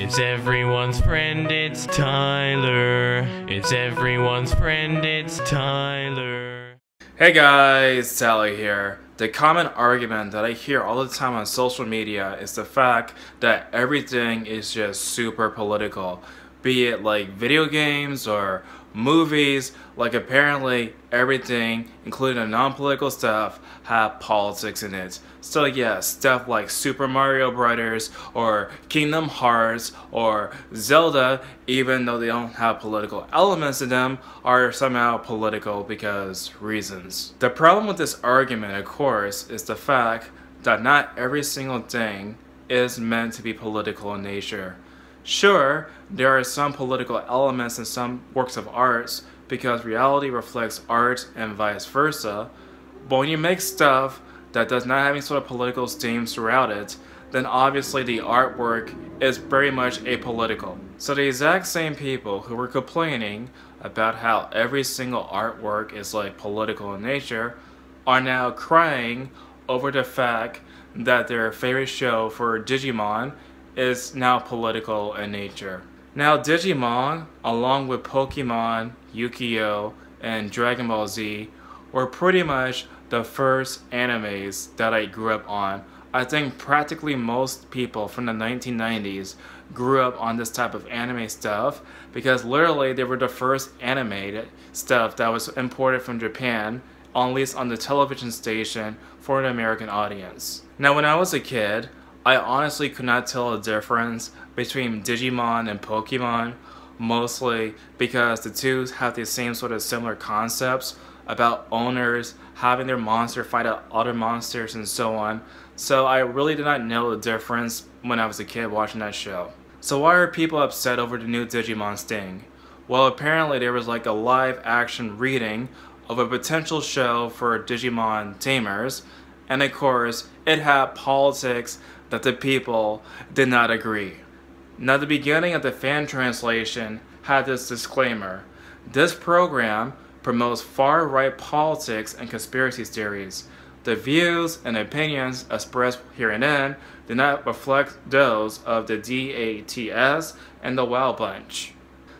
It's everyone's friend, it's Tyler. It's everyone's friend, it's Tyler. Hey guys, Tyler here. The common argument that I hear all the time on social media is the fact that everything is just super political. Be it like video games or movies, like apparently everything, including the non-political stuff, have politics in it. So yeah, stuff like Super Mario Brothers or Kingdom Hearts or Zelda, even though they don't have political elements in them, are somehow political because reasons. The problem with this argument, of course, is the fact that not every single thing is meant to be political in nature. Sure, there are some political elements in some works of art because reality reflects art and vice versa, but when you make stuff that does not have any sort of political themes throughout it, then obviously the artwork is very much apolitical. So the exact same people who were complaining about how every single artwork is like political in nature are now crying over the fact that their favorite show for Digimon is now political in nature. Now Digimon, along with Pokemon, Yu-Gi-Oh, and Dragon Ball Z, were pretty much the first animes that I grew up on. I think practically most people from the 1990s grew up on this type of anime stuff because literally they were the first animated stuff that was imported from Japan, at least on the television station for an American audience. Now when I was a kid, I honestly could not tell a difference between Digimon and Pokemon, mostly because the two have the same sort of similar concepts about owners having their monster fight out other monsters and so on. So I really did not know the difference when I was a kid watching that show. So why are people upset over the new Digimon Sting? Well, apparently there was like a live action reading of a potential show for Digimon Tamers, and of course it had politics that the people did not agree. Now the beginning of the fan translation had this disclaimer: this program promotes far-right politics and conspiracy theories. The views and opinions expressed herein do not reflect those of the DATS and the Wild Bunch.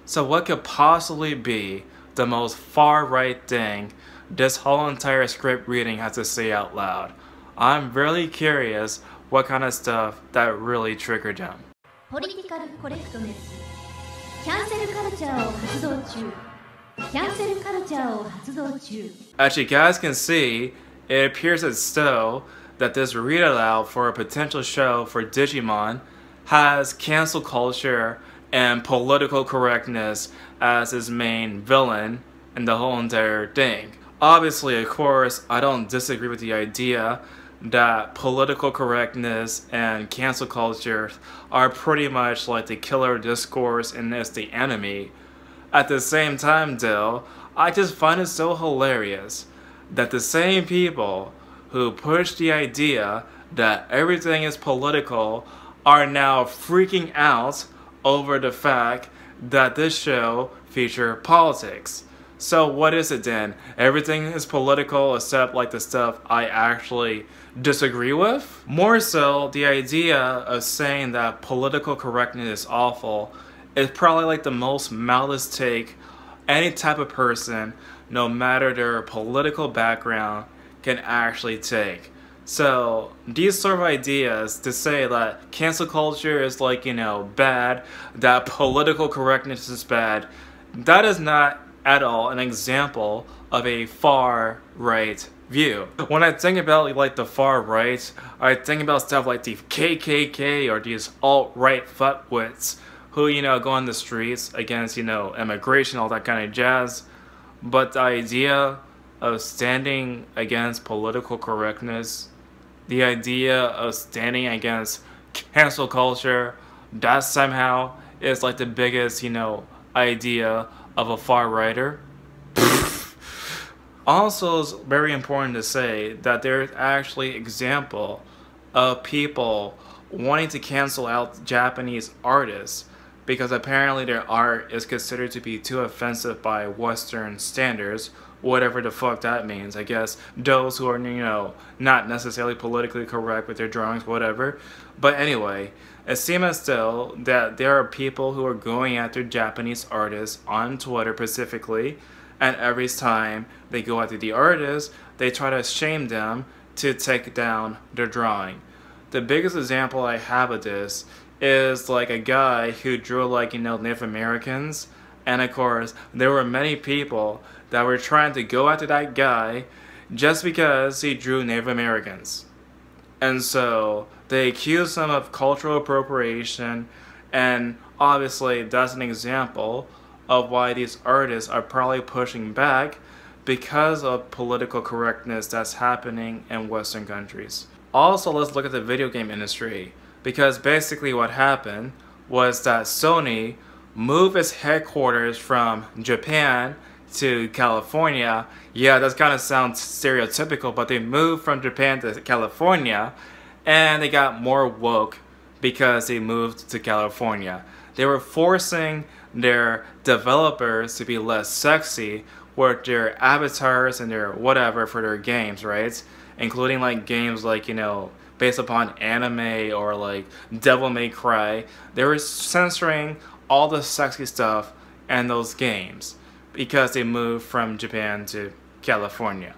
So what could possibly be the most far-right thing this whole entire script reading has to say out loud? I'm really curious what kind of stuff that really triggered them. Political correctness. Cancel culture 発動中. Cancel culture 発動中. As you guys can see, it appears as though that this read aloud for a potential show for Digimon has cancel culture and political correctness as its main villain in the whole entire thing. Obviously, of course, I don't disagree with the idea that political correctness and cancel culture are pretty much like the killer discourse and it's the enemy. At the same time though, I just find it so hilarious that the same people who push the idea that everything is political are now freaking out over the fact that this show features politics. So what is it then? Everything is political except like the stuff I actually disagree with? More so, the idea of saying that political correctness is awful is probably like the most malice take any type of person, no matter their political background, can actually take. So these sort of ideas to say that cancel culture is like, you know, bad, that political correctness is bad, that is not at all an example of a far right view. When I think about like the far right, I think about stuff like the KKK or these alt-right fuckwits who, you know, go on the streets against, you know, immigration, all that kind of jazz. But the idea of standing against political correctness, the idea of standing against cancel culture, that somehow is like the biggest, you know, idea of a far-righter. Also, it's very important to say that there's actually example of people wanting to cancel out Japanese artists because apparently their art is considered to be too offensive by Western standards, whatever the fuck that means. I guess those who are, you know, not necessarily politically correct with their drawings, whatever. But anyway, it seems as though that there are people who are going after Japanese artists on Twitter specifically, and every time they go after the artists, they try to shame them to take down their drawing. The biggest example I have of this is like a guy who drew like, Native Americans, and of course there were many people that were trying to go after that guy just because he drew Native Americans. And so they accused him of cultural appropriation, and obviously that's an example of why these artists are probably pushing back because of political correctness that's happening in Western countries. Also, let's look at the video game industry, because basically what happened was that Sony moved its headquarters from Japan to California. Yeah, that kind of sounds stereotypical, but they moved from Japan to California, and they got more woke because they moved to California. They were forcing their developers to be less sexy with their avatars and their whatever for their games, right? Including like games like, based upon anime or like Devil May Cry. They were censoring all the sexy stuff in those games because they moved from Japan to California.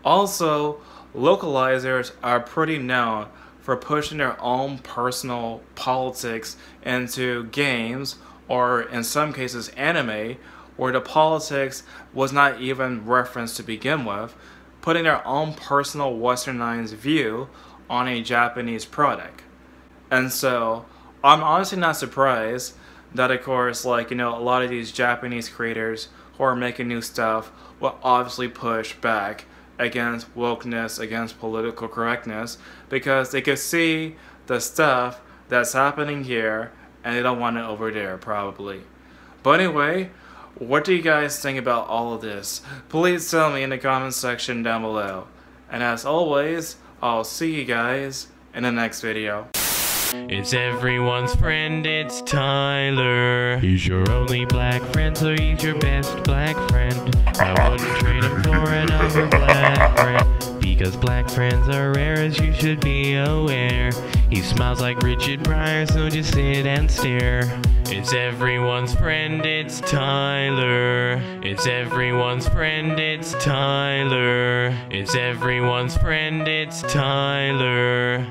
Also, localizers are pretty known for pushing their own personal politics into games, or in some cases anime, where the politics was not even referenced to begin with, putting their own personal westernized view on a Japanese product. And so I'm honestly not surprised that, of course, like, a lot of these Japanese creators who are making new stuff will obviously push back against wokeness, against political correctness, because they could see the stuff that's happening here and they don't want it over there, probably. But anyway, what do you guys think about all of this? Please tell me in the comments section down below. And as always, I'll see you guys in the next video. It's everyone's friend, it's Tyler. He's your only black friend, so he's your best black friend. I wouldn't trade him for another black friend, because black friends are rare, as you should be aware. He smiles like Richard Pryor, so just sit and stare. It's everyone's friend, it's Tyler. It's everyone's friend, it's Tyler. It's everyone's friend, it's Tyler.